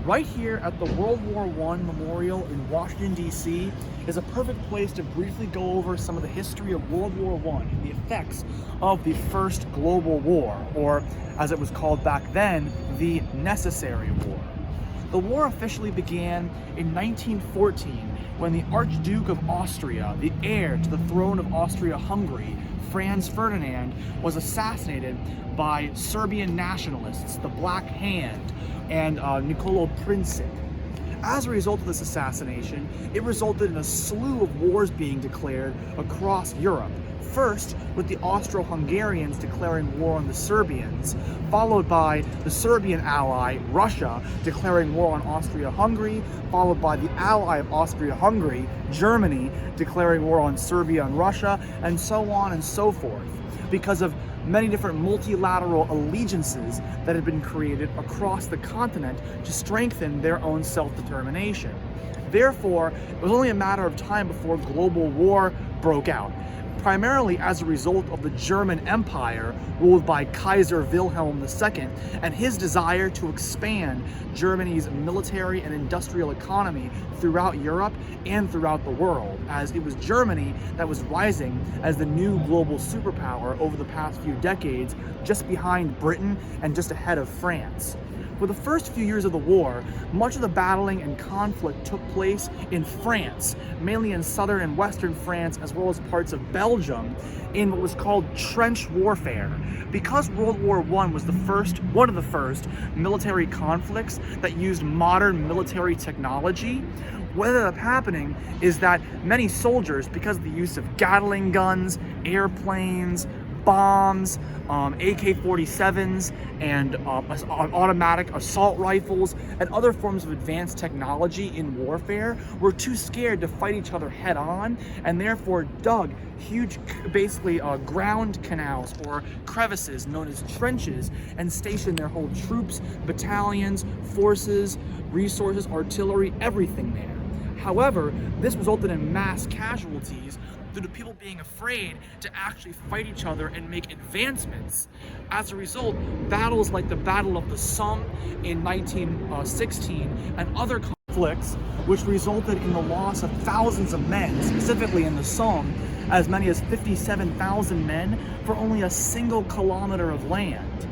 Right here at the World War I Memorial in Washington, D.C. is a perfect place to briefly go over some of the history of World War I and the effects of the First Global War, or as it was called back then, the Necessary War. The war officially began in 1914 when the Archduke of Austria, the heir to the throne of Austria-Hungary, Franz Ferdinand, was assassinated by Serbian nationalists, the Black Hand, and Nikola Princip. As a result of this assassination, it resulted in a slew of wars being declared across Europe. First, with the Austro-Hungarians declaring war on the Serbians, followed by the Serbian ally, Russia, declaring war on Austria-Hungary, followed by the ally of Austria-Hungary, Germany, declaring war on Serbia and Russia, and so on and so forth, because of many different multilateral allegiances that had been created across the continent to strengthen their own self-determination. Therefore, it was only a matter of time before global war broke out, primarily as a result of the German Empire ruled by Kaiser Wilhelm II and his desire to expand Germany's military and industrial economy throughout Europe and throughout the world, as it was Germany that was rising as the new global superpower over the past few decades, just behind Britain and just ahead of France. For the first few years of the war, much of the battling and conflict took place in France, mainly in southern and western France, as well as parts of Belgium, in what was called trench warfare. Because World War I was one of the first military conflicts that used modern military technology, what ended up happening is that many soldiers, because of the use of Gatling guns, airplanes, bombs, AK-47s, and automatic assault rifles, and other forms of advanced technology in warfare, were too scared to fight each other head on, and therefore dug huge, basically ground canals or crevices known as trenches, and stationed their whole troops, battalions, forces, resources, artillery, everything there. However, this resulted in mass casualties due to people being afraid to actually fight each other and make advancements. As a result, battles like the Battle of the Somme in 1916 and other conflicts, which resulted in the loss of thousands of men, specifically in the Somme, as many as 57,000 men for only a single kilometer of land.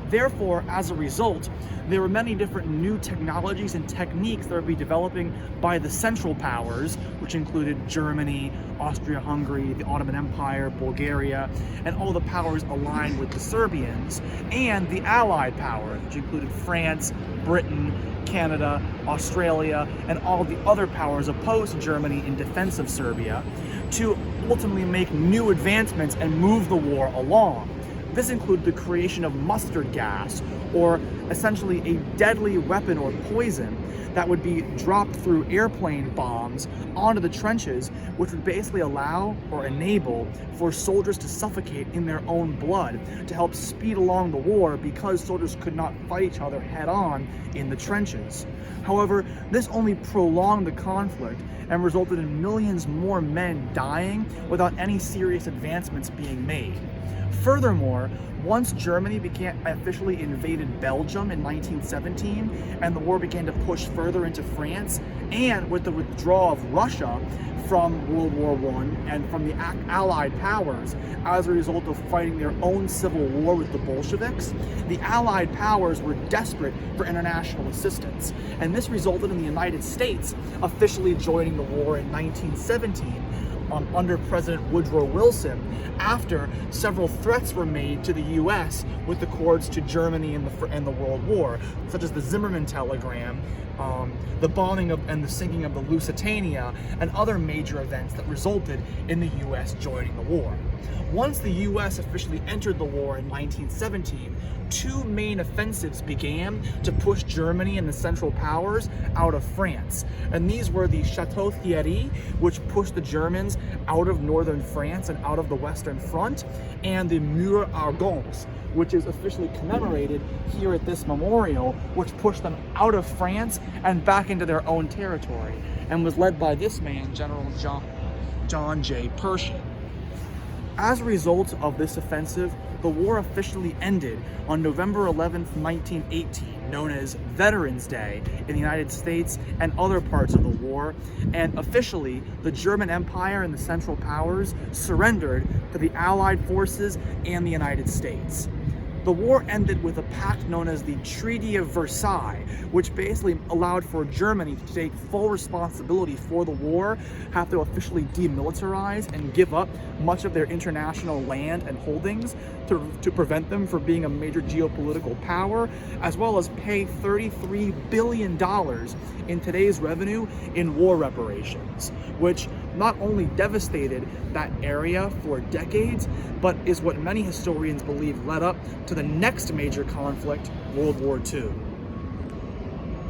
Therefore, as a result, there were many different new technologies and techniques that would be developing by the Central Powers, which included Germany, Austria-Hungary, the Ottoman Empire, Bulgaria, and all the powers aligned with the Serbians, and the Allied powers, which included France, Britain, Canada, Australia, and all the other powers opposed to Germany in defense of Serbia, to ultimately make new advancements and move the war along. This included the creation of mustard gas, or essentially a deadly weapon or poison that would be dropped through airplane bombs onto the trenches, which would basically allow or enable for soldiers to suffocate in their own blood to help speed along the war, because soldiers could not fight each other head on in the trenches. However, this only prolonged the conflict and resulted in millions more men dying without any serious advancements being made. Furthermore, once Germany officially invaded Belgium in 1917 and the war began to push further into France, and with the withdrawal of Russia from World War I and from the Allied powers as a result of fighting their own civil war with the Bolsheviks, the Allied powers were desperate for international assistance, and this resulted in the United States officially joining the war in 1917 under President Woodrow Wilson, after several threats were made to the U.S. with accords to Germany in the World War, such as the Zimmerman telegram, the bombing and the sinking of the Lusitania, and other major events that resulted in the U.S. joining the war. Once the U.S. officially entered the war in 1917, two main offensives began to push Germany and the Central Powers out of France. And these were the Chateau Thierry, which pushed the Germans out of northern France and out of the Western Front, and the Mur Argonnes, which is officially commemorated here at this memorial, which pushed them out of France and back into their own territory, and was led by this man, General John J. Pershing. As a result of this offensive, the the war officially ended on November 11th, 1918, known as Veterans Day in the United States and other parts of the war, and officially the German Empire and the Central Powers surrendered to the Allied forces and the United States. The war ended with a pact known as the Treaty of Versailles, which basically allowed for Germany to take full responsibility for the war, have to officially demilitarize and give up much of their international land and holdings to prevent them from being a major geopolitical power, as well as pay $33 billion in today's revenue in war reparations, which not only devastated that area for decades, but is what many historians believe led up to the next major conflict, World War II.